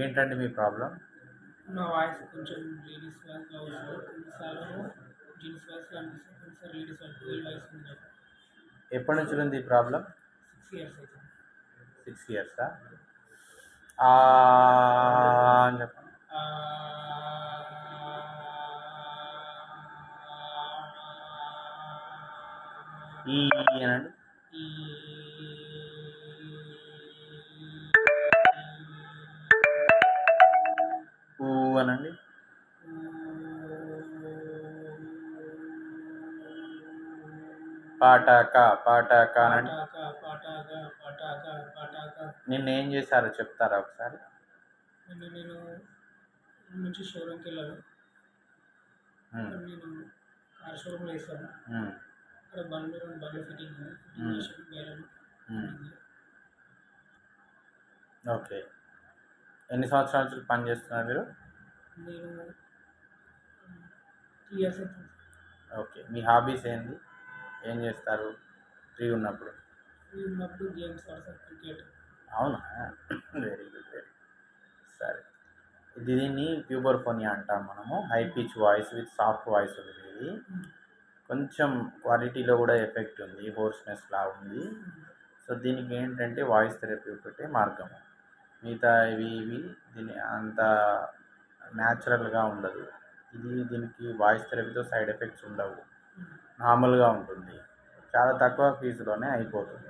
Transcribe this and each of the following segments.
ఏంటండి మీ ప్రాబ్లం? నా వాయిస్ కొంచెం లేడీస్ వాయిస్‌లా వస్తది. కొన్నిసార్లు జెంట్స్ వాయిస్‌లా అనిపిస్తది. కొన్నిసార్లు లేడీస్ వాయిస్ ఫీమేల్ వాయిస్ ఉంది నాకు. ఎప్పటి నుంచి ఉంది ఈ ప్రాబ్లం? 6 ఇయర్స్ అయితుంది. 6 ఇయర్సా? అని చెప్పండి. ఈ అనండి. ఈ ఊ అనండి. పాటాకా పాటాకా అనండి. పటాకా. నిన్న ఏం చేశారో చెప్తారా ఒకసారి? నేను నుంచి షోరూమ్కి వెళ్ళాను. నేను కార్ షోరూమ్లో వేసాను. అక్కడ బండ్లు ఫిట్టింగ్ చేసాను. వేరాను. ఓకే. ఎన్ని సంవత్సరాల నుంచి పని చేస్తున్నారు మీరు? నేను 3 ఇయర్స్ అవుతుంది. ఓకే. మీ హాబీస్ ఏంది? ఏం చేస్తారు ఫ్రీ ఉన్నప్పుడు? ఫ్రీ ఉన్నప్పుడు గేమ్స్ ఆడతాను, క్రికెట్. అవునా? Very good, very good. సరే, దీన్ని ప్యూబర్ఫోనియా అంటాం మనము. High pitch voice with soft voice ఉంది ఇది. కొంచెం క్వాలిటీలో కూడా ఎఫెక్ట్ ఉంది, హోర్స్నెస్ లా ఉంది. సో దీనికి ఏంటంటే వాయిస్ థెరపీ ఒకటే మార్గము. మిగతా ఇవి దీని అంత న్యాచురల్గా ఉండదు. దీనికి వాయిస్ థెరపీతో సైడ్ ఎఫెక్ట్స్ ఉండవు, నార్మల్గా ఉంటుంది, చాలా తక్కువ ఫీజులోనే అయిపోతుంది.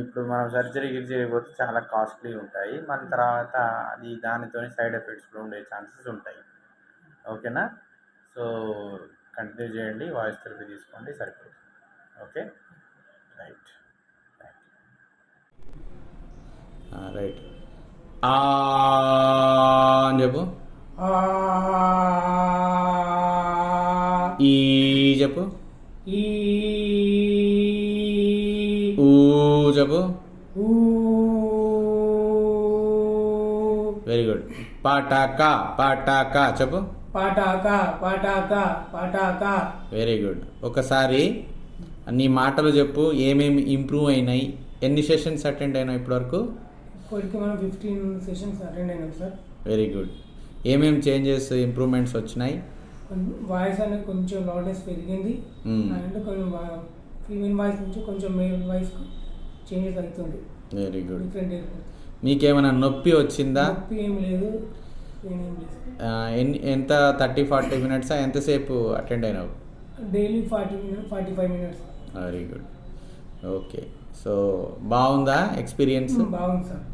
ఇప్పుడు మనం సర్జరీ పోతే చాలా కాస్ట్లీ ఉంటాయి, మన తర్వాత అది దానితో సైడ్ ఎఫెక్ట్స్ కూడా ఉండే ఛాన్సెస్ ఉంటాయి. ఓకేనా? సో కంటిన్యూ చేయండి, వాయిస్ థెరపీ తీసుకోండి, సరిపోతుంది. Okay, right. రైట్. అని చెప్పు. ఈ చెప్పు. ఊ చెప్పు. Very good. పాటాకా పాటాకా చెప్పు. పాటాకా. Very good. ఒకసారి నీ మాటలు చెప్పు, ఏమేమి ఇంప్రూవ్ అయినాయి, ఎన్ని సెషన్స్ అటెండ్ అయినాయి ఇప్పటివరకు? ఇప్పటికి మనం 15 సెషన్స్ అటెండ్ అయినాం సార్. Very good. ఏమేమి చేంజెస్, ఇంప్రూవ్మెంట్స్ వచ్చినాయి? వాయిస్ అనేది కొంచెం లౌడ్నెస్ పెరిగింది, అండ్ కొంచెం ఫీమేల్ వాయిస్ నుంచి కొంచెం మేల్ వాయిస్ చేంజెస్ అవుతుంది. Very good. డిఫరెంట్. మీకేమైనా నొప్పి వచ్చిందా? నొప్పి ఏం లేదు. ఎంత 30-40 మినిట్స్ ఎంతసేపు అటెండ్ అయినావు? Daily 45 minutes. Very good. Okay. So బాగుందా ఎక్స్పీరియన్స్? బాగుంది sir.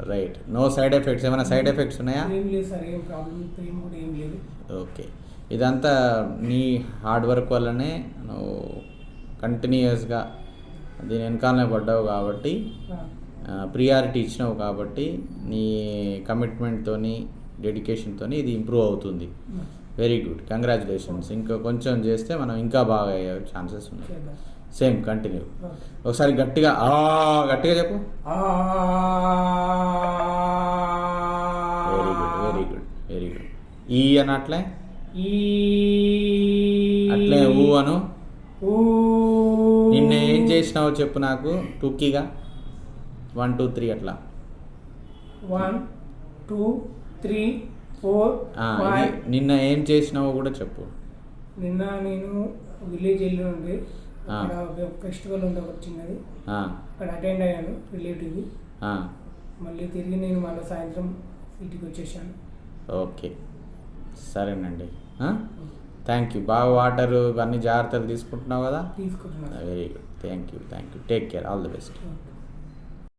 Right. No side effects? ఏమైనా సైడ్ ఎఫెక్ట్స్ ఉన్నాయా? ఏం లేదు సార్, ఏం ప్రాబ్లం కూడా ఏం లేదు. ఓకే. ఇదంతా నీ హార్డ్ వర్క్ వల్లనే నువ్వు కంటిన్యూస్గా దీని వెనకాలనే పడ్డావు కాబట్టి, ప్రియారిటీ ఇచ్చినావు కాబట్టి, నీ కమిట్మెంట్తోని, డెడికేషన్తోని ఇది ఇంప్రూవ్ అవుతుంది. Very good, congratulations. ఇంకా కొంచెం చేస్తే మనం ఇంకా బాగా అయ్యే ఛాన్సెస్ ఉన్నాయి. Same continue. ఒకసారి గట్టిగా గట్టిగా చెప్పు. Very good, very good, very good. ఈ అన్నట్లే అట్లే ఊ అను. నిన్న ఏం చేసినావో చెప్పు నాకు టూకీగా. 1 2 3 అట్లా. 1 2 3 4 5. నిన్న ఏం చేసినావో కూడా చెప్పు. నిన్న నేను విలేజ్ వెళ్ళి ఉండే, అక్కడ ఫెస్టివల్ ఉండే వచ్చింది, అక్కడ అటెండ్ అయ్యాను రిలేటివ్. మళ్ళీ తిరిగి నేను మళ్ళీ సాయంత్రం ఇంటికి వచ్చేసాను. ఓకే, సరేనండి. Thank you. బాగా వాటర్ అన్ని జాగ్రత్తలు తీసుకుంటున్నావు కదా? తీసుకుంటున్నాను. Very good. Thank you. Take care. All the best.